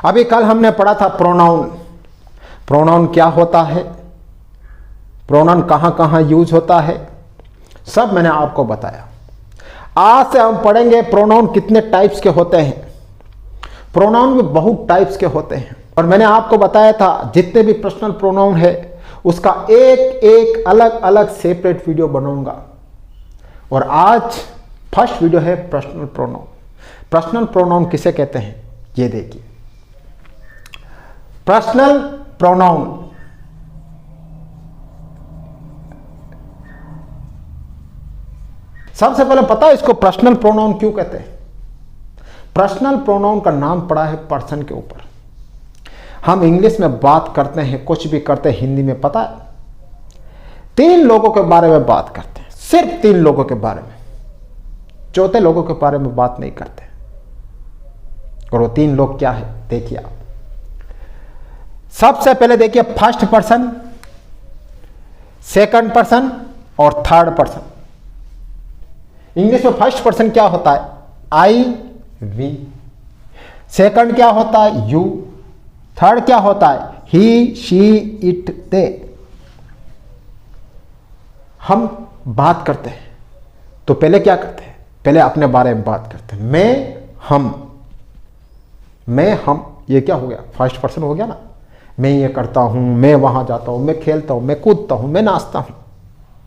अभी कल हमने पढ़ा था प्रोनाउन। प्रोनाउन क्या होता है, प्रोनाउन कहाँ कहाँ यूज होता है, सब मैंने आपको बताया। आज से हम पढ़ेंगे प्रोनाउन कितने टाइप्स के होते हैं। प्रोनाउन भी बहुत टाइप्स के होते हैं और मैंने आपको बताया था जितने भी पर्सनल प्रोनाउन है उसका एक एक अलग अलग सेपरेट वीडियो बनाऊंगा। और आज फर्स्ट वीडियो है पर्सनल प्रोनाउन। पर्सनल प्रोनाउन किसे कहते हैं ये देखिए। पर्सनल प्रोनाउन सबसे पहले पता है इसको पर्सनल प्रोनाउन क्यों कहते हैं। पर्सनल प्रोनाउन का नाम पड़ा है पर्सन के ऊपर। हम इंग्लिश में बात करते हैं, कुछ भी करते हैं, हिंदी में पता है 3 लोगों के बारे में बात करते हैं, सिर्फ 3 लोगों के बारे में, चौथे लोगों के बारे में बात नहीं करते। और वो 3 लोग क्या है देखिए आप। सबसे पहले देखिए फर्स्ट पर्सन, सेकंड पर्सन और थर्ड पर्सन। इंग्लिश में फर्स्ट पर्सन क्या होता है आई वी, सेकंड क्या होता है यू, थर्ड क्या होता है ही शी इट दे। हम बात करते हैं तो पहले क्या करते हैं, पहले अपने बारे में बात करते हैं। मैं हम ये क्या हो गया, फर्स्ट पर्सन हो गया ना। मैं ये करता हूं, मैं वहां जाता हूं, मैं खेलता हूं, मैं कूदता हूं, मैं नाचता हूं,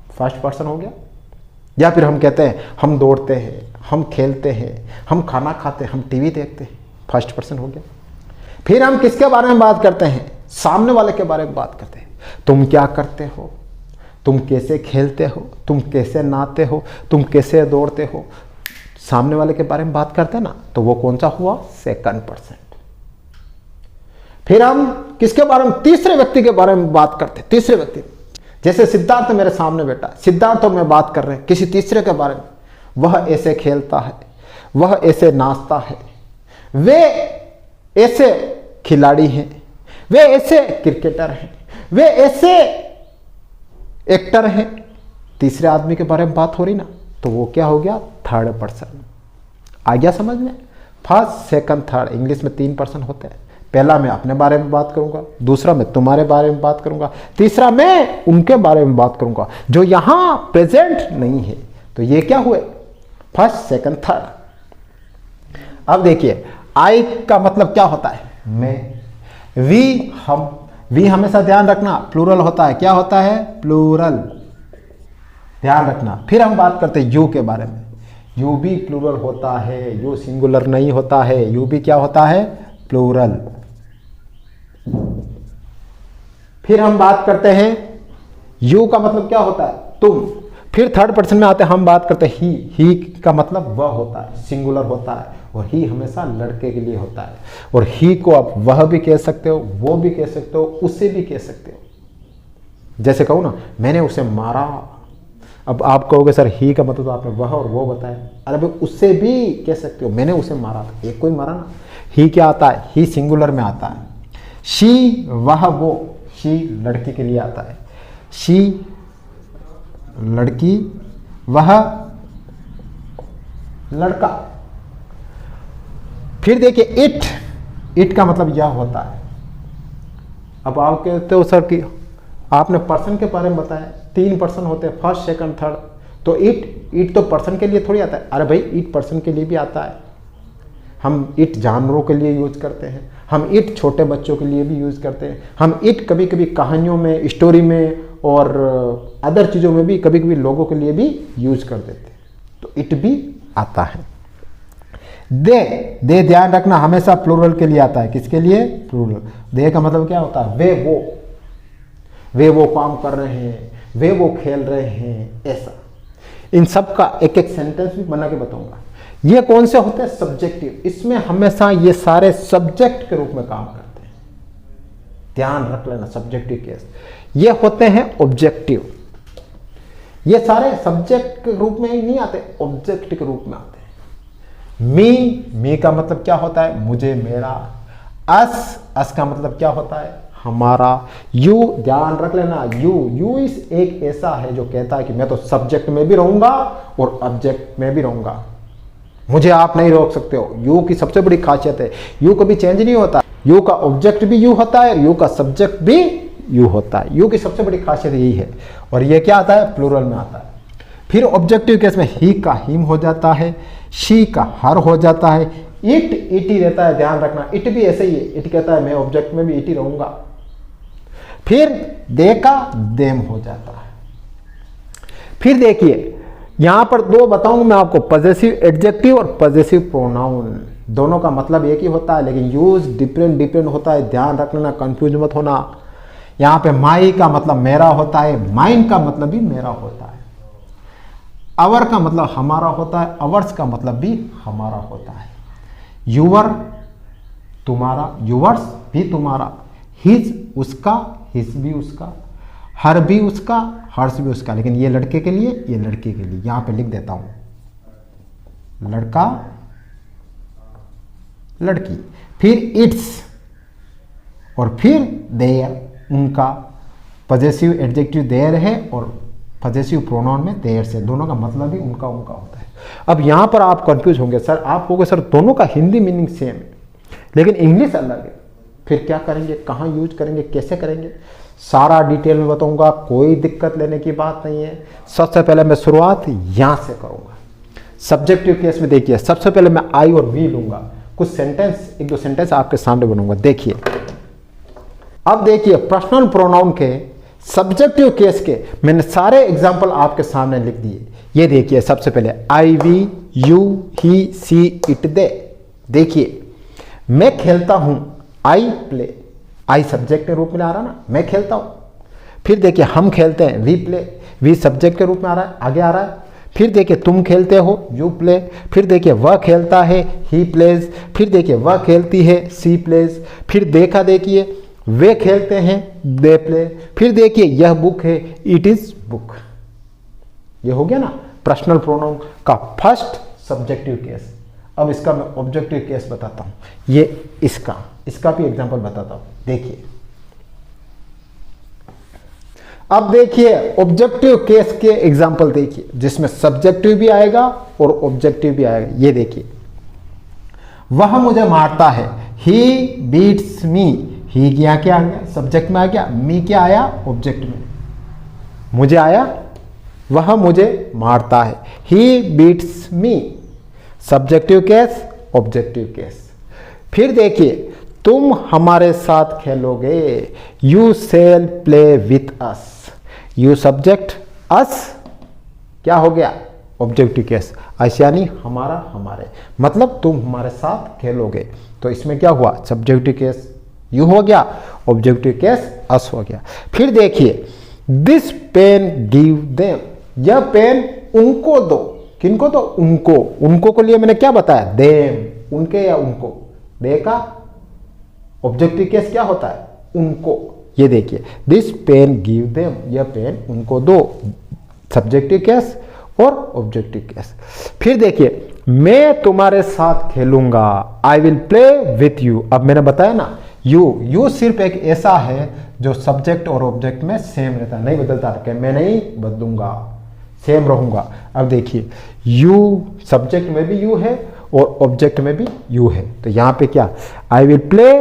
फर्स्ट पर्सन हो गया। या फिर हम कहते हैं हम दौड़ते हैं, हम खेलते हैं, हम खाना खाते हैं, हम टीवी देखते हैं, फर्स्ट पर्सन हो गया। फिर हम किसके बारे में बात करते हैं, सामने वाले के बारे में बात करते हैं। तुम क्या करते हो, तुम कैसे खेलते हो, तुम कैसे नहाते हो, तुम कैसे दौड़ते हो, सामने वाले के बारे में बात करते हैं ना, तो वो कौन सा हुआ सेकंड पर्सन। फिर हम किसके बारे में, तीसरे व्यक्ति के बारे में बात करते हैं। तीसरे व्यक्ति जैसे सिद्धार्थ मेरे सामने बैठा है, सिद्धार्थ और मैं बात कर रहे हैं किसी तीसरे के बारे में। वह ऐसे खेलता है, वह ऐसे नाचता है, वे ऐसे खिलाड़ी हैं, वे ऐसे क्रिकेटर हैं, वे ऐसे एक्टर हैं। तीसरे आदमी के बारे में बात हो रही ना, तो वो क्या हो गया थर्ड पर्सन। आ गया समझ में। फर्स्ट सेकंड थर्ड इंग्लिश में 3 पर्सन होते हैं। पहला मैं अपने बारे में बात करूंगा, दूसरा मैं तुम्हारे बारे में बात करूंगा, तीसरा मैं उनके बारे में बात करूंगा जो यहां प्रेजेंट नहीं है। तो ये क्या हुए फर्स्ट सेकंड थर्ड। अब देखिए आई का मतलब क्या होता है मैं, वी हम, वी हमेशा ध्यान रखना प्लूरल होता है। क्या होता है प्लूरल, ध्यान रखना। फिर हम बात करते हैं यू के बारे में। यू भी प्लूरल होता है, यू सिंगुलर नहीं होता है, यू भी क्या होता है प्लूरल। फिर हम बात करते हैं यू का मतलब क्या होता है तुम। फिर थर्ड पर्सन में आते हैं, हम बात करते हैं ही का मतलब वह होता है, सिंगुलर होता है। और ही हमेशा लड़के के लिए होता है। और ही को आप वह भी कह सकते हो, वो भी कह सकते हो, उसे भी कह सकते हो। जैसे कहूँ ना मैंने उसे मारा, अब आप कहोगे सर ही का मतलब तो आपने वह और वो बताया। अरे भाई उससे भी कह सकते हो, मैंने उसे मारा था, एक कोई मारा ना। ही क्या आता है, ही सिंगुलर में आता है। शी वह वो, शी लड़की के लिए आता है, शी लड़की, वह लड़का। फिर देखिए इट, इट का मतलब यह होता है। अब आप कहते हो सर कि आपने पर्सन के बारे में बताया 3 पर्सन होते हैं फर्स्ट सेकंड थर्ड, तो इट तो पर्सन के लिए थोड़ी आता है। अरे भाई इट पर्सन के लिए भी आता है। हम इट जानवरों के लिए यूज करते हैं, हम इट छोटे बच्चों के लिए भी यूज करते हैं, हम इट कभी कभी कहानियों में, स्टोरी में और अदर चीज़ों में भी कभी कभी लोगों के लिए भी यूज कर देते हैं। तो इट भी आता है। दे ध्यान रखना हमेशा प्लूरल के लिए आता है। किसके लिए प्लूरल। दे का मतलब क्या होता है वे वो काम कर रहे हैं, वे वो खेल रहे हैं, ऐसा। इन सब का एक एक सेंटेंस भी बना के बताऊंगा। ये कौन से होते हैं सब्जेक्टिव। इसमें हमेशा ये सारे सब्जेक्ट के रूप में काम करते हैं, ध्यान रख लेना। सब्जेक्टिव केस ये होते हैं ऑब्जेक्टिव। ये सारे सब्जेक्ट के रूप में ही नहीं आते, ऑब्जेक्ट के रूप में आते हैं। मी का मतलब क्या होता है मुझे, मेरा। अस का मतलब क्या होता है हमारा। यू ध्यान रख लेना, यू इस एक ऐसा है जो कहता है कि मैं तो सब्जेक्ट में भी रहूंगा और ऑब्जेक्ट में भी रहूंगा, मुझे आप नहीं रोक सकते हो। यू की सबसे बड़ी खासियत है, यू कभी चेंज नहीं होता। यू का ऑब्जेक्ट भी यू होता है, यू का सब्जेक्ट भी यू होता है। यू की सबसे बड़ी खासियत यही है। और ये क्या आता है, प्लूरल में आता है। फिर ऑब्जेक्टिव केस में ही का हिम हो जाता है, शी का हर हो जाता है, इट ही रहता है। ध्यान रखना, इट भी ऐसे ही है। इट कहता है मैं ऑब्जेक्ट में भी इट ही रहूंगा। फिर दे का देम हो जाता है। फिर देखिए यहां पर दो बताऊंगा मैं आपको, पॉजेसिव एडजेक्टिव और पॉजेसिव प्रोनाउन। दोनों का मतलब एक ही होता है लेकिन यूज डिफरेंट होता है। ध्यान रखना, कंफ्यूज मत होना। यहां पे माई का मतलब मेरा होता है, माइन का मतलब भी मेरा होता है, अवर का मतलब हमारा होता है, अवर्स का मतलब भी हमारा होता है, यूवर तुम्हारा, यूवर्स भी तुम्हारा, हिज उसका, हिज भी उसका, हर भी उसका, हर्ष भी उसका। लेकिन ये लड़के के लिए, ये लड़की के लिए। यहां पे लिख देता हूं लड़का लड़की। फिर इट्स और फिर देयर, उनका। पॉजेसिव एडजेक्टिव देयर है और पॉजेसिव प्रोनाउन में देयर से, दोनों का मतलब भी उनका उनका होता है। अब यहां पर आप कंफ्यूज होंगे, सर आप कहोगे सर दोनों का हिंदी मीनिंग सेम है लेकिन इंग्लिश अलग है, फिर क्या करेंगे, कहां यूज करेंगे, कैसे करेंगे, सारा डिटेल में बताऊंगा। कोई दिक्कत लेने की बात नहीं है। सबसे पहले मैं शुरुआत यहां से करूंगा। सब्जेक्टिव केस में देखिए, सबसे पहले मैं आई और वी लूंगा, कुछ सेंटेंस, एक दो सेंटेंस आपके सामने बनूंगा। देखिए अब देखिए पर्सनल प्रोनाउन के सब्जेक्टिव केस के मैंने सारे एग्जांपल आपके सामने लिख दिए। ये देखिए सबसे पहले I we, you, he, she, it, they. देखिए मैं खेलता हूं, आई प्ले, आई सब्जेक्ट के रूप में आ रहा ना, मैं खेलता हूं। फिर देखिए हम खेलते हैं, वी प्ले, वी सब्जेक्ट के रूप में आ रहा है, आगे आ रहा है। फिर देखिए तुम खेलते हो, यू प्ले। फिर देखिए वह खेलता है, ही प्लेज। फिर देखिए वह खेलती है, सी प्लेज। फिर देखा देखिए वे खेलते हैं, दे प्ले। फिर देखिए यह बुक है, इट इज बुक। ये हो गया ना पर्सनल प्रोनाउन का फर्स्ट सब्जेक्टिव केस। अब इसका मैं ऑब्जेक्टिव केस बताता हूं, ये इसका भी एग्जांपल बताता हूं। देखिए अब देखिए ऑब्जेक्टिव केस के एग्जांपल देखिए जिसमें सब्जेक्टिव भी आएगा और ऑब्जेक्टिव भी आएगा। ये देखिए वह मुझे मारता है, ही बीट्स मी। ही क्या क्या आ गया, सब्जेक्ट में आ गया, मी क्या आया, ऑब्जेक्ट में, मुझे आया, वह मुझे मारता है, he beats me, subjective case, objective case. फिर देखिए तुम हमारे साथ खेलोगे, you shall play with us. You subject, us क्या हो गया, ऑब्जेक्टिव केस। अस यानी हमारा, हमारे, मतलब तुम हमारे साथ खेलोगे। तो इसमें क्या हुआ, सब्जेक्टिव केस यू हो गया, ऑब्जेक्टिव केस अस हो गया। फिर देखिए दिस पेन गिव देम, यह पेन उनको दो। किनको दो, उनको। उनको को लिए मैंने क्या बताया, देम, उनके या उनको। दे का ऑब्जेक्टिव केस क्या होता है, उनको। ये देखिए दिस पेन गिव देम, यह पेन उनको दो, सब्जेक्टिव केस और ऑब्जेक्टिव केस। फिर देखिए मैं तुम्हारे साथ खेलूंगा, I will play with you. अब मैंने बताया ना यू सिर्फ एक ऐसा है जो सब्जेक्ट और ऑब्जेक्ट में सेम रहता है, नहीं बदलता है। मैं नहीं बदलूंगा, सेम रहूंगा। अब देखिए यू सब्जेक्ट में भी यू है और ऑब्जेक्ट में भी यू है। तो यहां पे क्या, I will play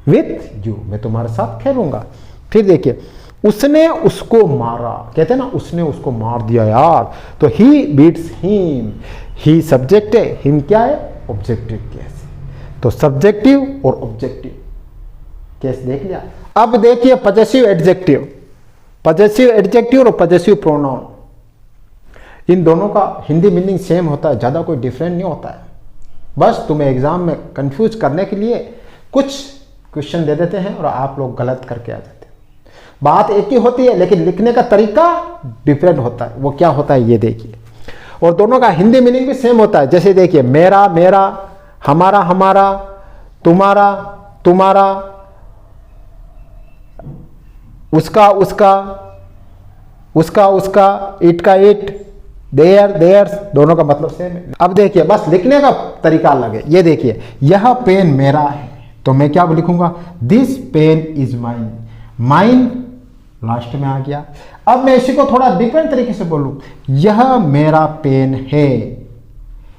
with you, मैं तुम्हारे साथ खेलूंगा। फिर देखिए उसने उसको मारा, कहते हैं ना उसने उसको मार दिया यार, तो ही बीट्स हिम। ही सब्जेक्ट है, हिम क्या है, ऑब्जेक्टिव केस। तो सब्जेक्टिव और ऑब्जेक्टिव केस देख लिया। अब देखिए पॉजेसिव एडजेक्टिव, पॉजेसिव एडजेक्टिव और पॉजेसिव प्रोनाउन, इन दोनों का हिंदी मीनिंग सेम होता है, ज्यादा कोई डिफरेंट नहीं होता है। बस तुम्हें एग्जाम में कंफ्यूज करने के लिए कुछ क्वेश्चन दे देते हैं और आप लोग गलत करके आ जाते हैं। बात एक ही होती है लेकिन लिखने का तरीका डिफरेंट होता है। वो क्या होता है ये देखिए। और दोनों का हिंदी मीनिंग भी सेम होता है। जैसे देखिए मेरा मेरा, हमारा हमारा, तुम्हारा तुम्हारा, उसका उसका, उसका उसका, इट का इट, देयर देयर्स, दोनों का मतलब सेम है। अब देखिए बस लिखने का तरीका अलग है। ये देखिए यह पेन मेरा है, तो मैं क्या लिखूंगा, this pen is mine. Mine last में आ गया। अब मैं इसी को थोड़ा डिफरेंट तरीके से बोलूं, यह मेरा पेन है,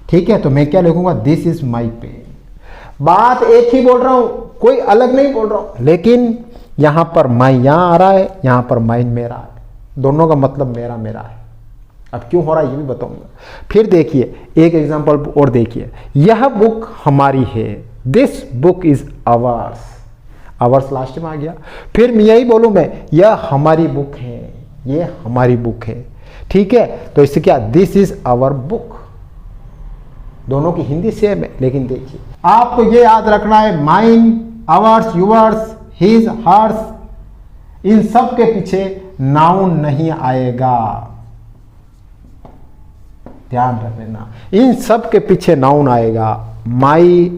ठीक है, तो मैं क्या लिखूंगा, दिस इज माई पेन। बात एक ही बोल रहा हूं, कोई अलग नहीं बोल रहा हूं, लेकिन यहां पर मैं यहां आ रहा है, यहां पर माइन मेरा है, दोनों का मतलब मेरा मेरा है। अब क्यों हो रहा है ये भी बताऊंगा। फिर देखिए एक एग्जांपल और देखिए, यह बुक हमारी है, this book is ours, hours last में आ गया। फिर मैं यही बोलूं, मैं यह हमारी बुक है, ये हमारी बुक है, ठीक है। तो इससे क्या, दिस इज आवर बुक, दोनों की हिंदी सेम है। लेकिन देखिए आपको ये याद रखना है, mine, ours, yours, his, hers, इन सब के पीछे नाउन नहीं आएगा, ध्यान रख लेना। इन सब के पीछे नाउन आएगा, my,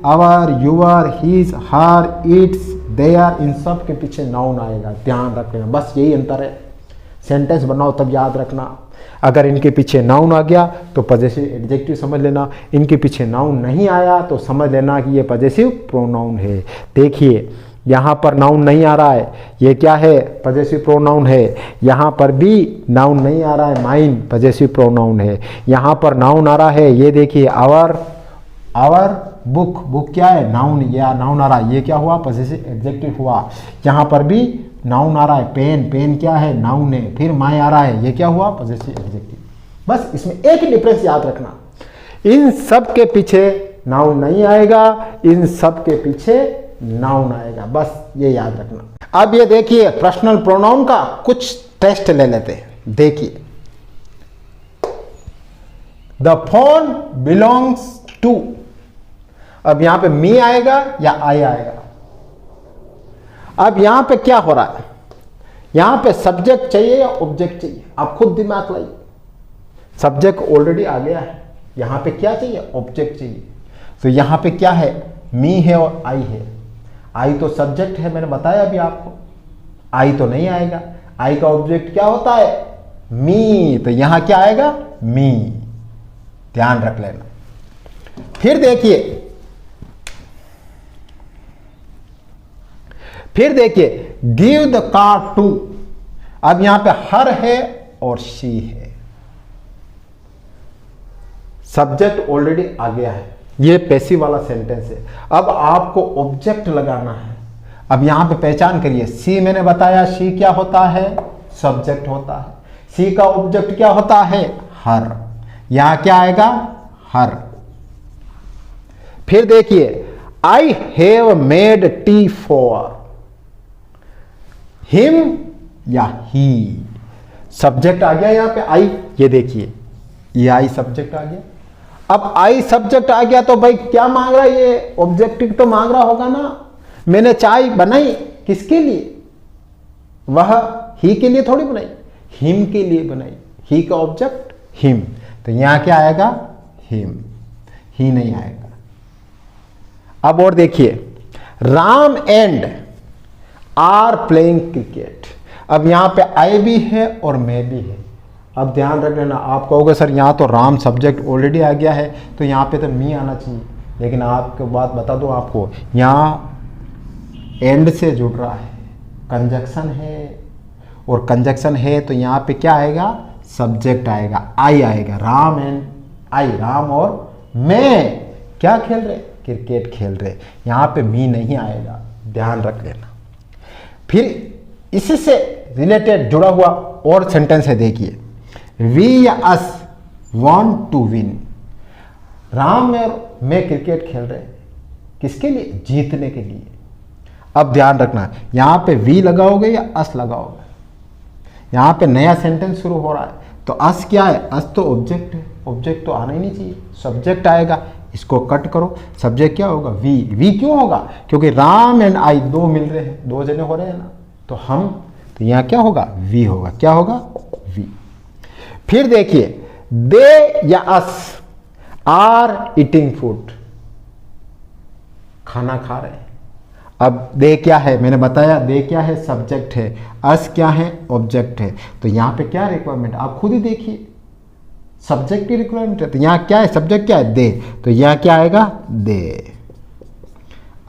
our, your, his, her, its, their, इन सब के पीछे नाउन आएगा, ध्यान रख लेना। बस यही अंतर है। सेंटेंस बनाओ तब याद रखना, अगर इनके पीछे नाउन आ गया तो पजेसिव एडजेक्टिव समझ लेना, इनके पीछे नाउन नहीं आया तो समझ लेना कि ये पजेसिव प्रोनाउन है। देखिए यहाँ पर नाउन नहीं आ रहा है, ये क्या है, पजेसिव प्रोनाउन है। यहाँ पर भी नाउन नहीं आ रहा है, माइन पजेसिव प्रोनाउन है। यहाँ पर नाउन आ रहा है, ये देखिए आवर, बुक, बुक क्या है, नाउन, या नाउन आ रहा है, ये क्या हुआ, पजेसिव एडजेक्टिव हुआ। यहाँ पर भी नाउन आ रहा है, पेन, पेन क्या है, नाउन है। फिर माई आ रहा है, ये क्या हुआ, पजेसिव एडजेक्टिव। बस इसमें एक ही डिफरेंस याद रखना, इन सब के पीछे नाउन नहीं आएगा, इन सब के पीछे नाउन आएगा, बस ये याद रखना। अब ये देखिए पर्सनल प्रोनाउन का कुछ टेस्ट ले लेते हैं। देखिए, द फोन बिलोंग्स टू, अब यहां पे मी आएगा या आई आएगा। अब यहां पे क्या हो रहा है, यहां पे सब्जेक्ट चाहिए या ऑब्जेक्ट चाहिए, आप खुद दिमाग लाइए। सब्जेक्ट ऑलरेडी आ गया है, यहां पे क्या चाहिए, ऑब्जेक्ट चाहिए। तो यहां पे क्या है, मी है और आई है। आई तो सब्जेक्ट है, मैंने बताया अभी आपको, आई तो नहीं आएगा। आई का ऑब्जेक्ट क्या होता है, मी, तो यहां क्या आएगा, मी, ध्यान रख लेना। फिर देखिए गिव द कार टू, अब यहां पे हर है और शी है, सब्जेक्ट ऑलरेडी आ गया है, ये पैसिव वाला सेंटेंस है। अब आपको ऑब्जेक्ट लगाना है। अब यहां पे पहचान करिए, सी मैंने बताया, सी क्या होता है, सब्जेक्ट होता है। सी का ऑब्जेक्ट क्या होता है, हर, यहां क्या आएगा, हर। फिर देखिए, I have made tea for him या ही, सब्जेक्ट आ गया यहां पे आई, ये देखिए ये आई सब्जेक्ट आ गया। अब आई सब्जेक्ट आ गया तो भाई क्या मांग रहा है, ये ऑब्जेक्टिव तो मांग रहा होगा ना। मैंने चाय बनाई किसके लिए, वह ही के लिए थोड़ी बनाई, हिम के लिए बनाई। ही का ऑब्जेक्ट हिम, तो यहां क्या आएगा, हिम, ही नहीं आएगा। अब और देखिए, Ram and are playing cricket, अब यहां पे आई भी है और मैं भी है। अब ध्यान रख लेना, आप कहोगे सर यहाँ तो राम सब्जेक्ट ऑलरेडी आ गया है, तो यहाँ पे तो मी आना चाहिए, लेकिन आपको बात बता दूँ आपको, यहाँ एंड से जुड़ रहा है, कंजक्शन है, और कंजक्शन है तो यहाँ पे क्या आएगा, सब्जेक्ट आएगा, आई आएगा। राम एंड आई, राम और मैं क्या खेल रहे, क्रिकेट खेल रहे, यहाँ पे मी नहीं आएगा, ध्यान रख लेना। फिर इसी से रिलेटेड जुड़ा हुआ और सेंटेंस है, देखिए, वी या us want to win, Ram और मैं क्रिकेट खेल रहे हैं, किसके लिए, जीतने के लिए। अब ध्यान रखना, यहां पे वी लगाओगे या अस लगाओगे, यहां पे नया सेंटेंस शुरू हो रहा है, तो अस क्या है, अस तो ऑब्जेक्ट है, ऑब्जेक्ट तो आना ही नहीं चाहिए, सब्जेक्ट आएगा, इसको कट करो, सब्जेक्ट क्या होगा, वी। वी क्यों होगा, क्योंकि राम एंड आई दो मिल रहे हैं, दो जने हो रहे हैं ना, तो हम, तो यहां क्या होगा, वी होगा, क्या होगा, वी। फिर देखिए, दे या अस आर ईटिंग फूड, खाना खा रहे हैं। अब दे क्या है, मैंने बताया दे क्या है, सब्जेक्ट है, अस क्या है, ऑब्जेक्ट है। तो यहां पे क्या रिक्वायरमेंट, आप खुद ही देखिए, सब्जेक्ट की रिक्वायरमेंट है, तो यहां क्या है, सब्जेक्ट क्या है, दे, तो यहां क्या आएगा, दे,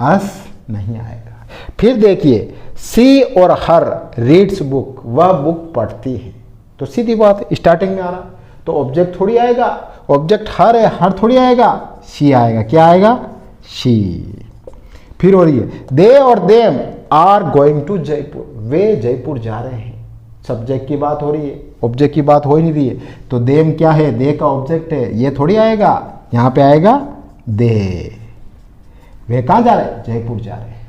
अस नहीं आएगा। फिर देखिए, सी और हर रीड्स बुक, वह बुक पढ़ती है, तो सीधी बात स्टार्टिंग में आ रहा, तो ऑब्जेक्ट थोड़ी आएगा, ऑब्जेक्ट हर है, हर थोड़ी आएगा, शी आएगा। क्या आएगा? शी। फिर हो रही है दे और them are going to Jaipur, वे जयपुर जा रहे हैं। सब्जेक्ट की बात हो रही है, ऑब्जेक्ट की बात हो ही नहीं रही है। तो देम क्या है? दे का ऑब्जेक्ट है, ये थोड़ी आएगा, यहां पे आएगा दे। वे कहां जा रहे हैं? जयपुर जा रहे हैं।